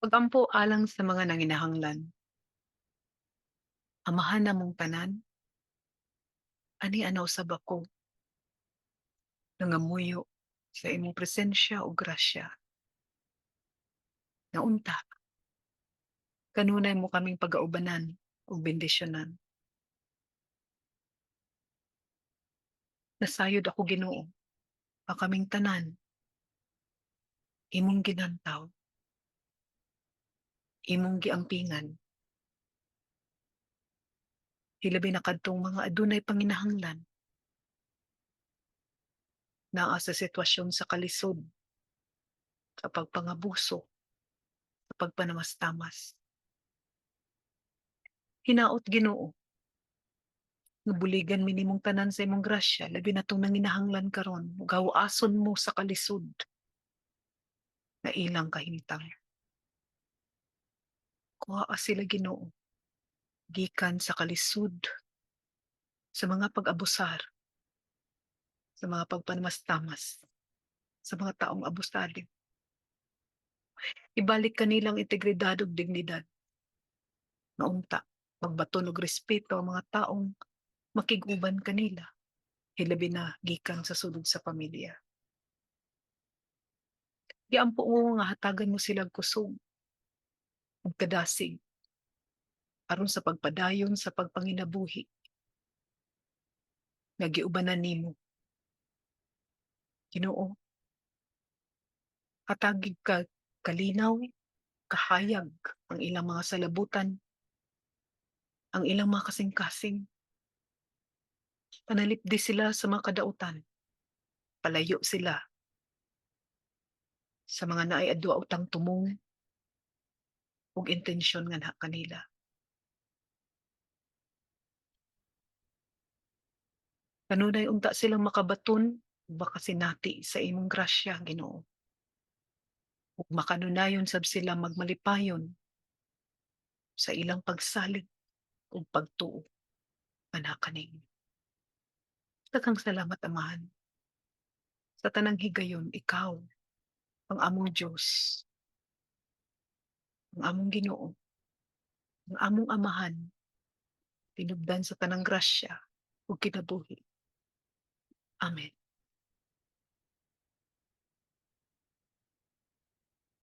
Pagampo alang sa mga nanginahanglan, amahan namong tanan, ani anaw sa bako, nangamuyo sa imong presensya o grasya. Naunta, kanunay mo kaming pagaubanan o bendisyonan. Nasayod ako Ginoo, ang kaming tanan, imong ginantaw, imong giampingan, hilabi na kadtong mga adunay panginahanglan, naa sa sitwasyon sa kalisod, sa pagpangabuso, sa pagpanamastamas. Hinaot Ginoo, nga buligan mi nimong tanan sa imong grasya, labi na 'tong nanginahanglan karon, gawason mo sa kalisod na ilang kahimtang. Kuhaa sila Ginoo, gikan sa kalisod, sa mga pag-abusar, sa mga pagpanamastamas, sa mga taong abusado. Ibalik kanilang integridad ug dignidad, naunta magbaton og respeto ang mga taong makig-uban kanila, hilabi na gikan sa sulod sa pamilya. Giampo mo nga hatagan mo silang kusog ug kadasig aron sa pagpadayon sa pagpanginabuhi nga giubanan nimo. Ginoo, hatagig ka kalinaw, kahayag ang ilang mga salabutan, ang ilang mga kasing-kasing. Panalipdi sila sa mga kadautan, palayo sila sa mga naay adwa utang tumong ug intensyon nga naa kanila. Kanunay unta silang makabaton ug makasinati sa imong grasya, Ginoo. Ug makanunayon sab sila magmalipayon sa ilang pagsalig ug pagtuo ana kaning. Daghang salamat Amahan. Sa tanang higayon ikaw ang among Diyos, ang among Ginoo, ang among Amahan, tinubdan sa tanang grasya ug kinabuhi. Amen.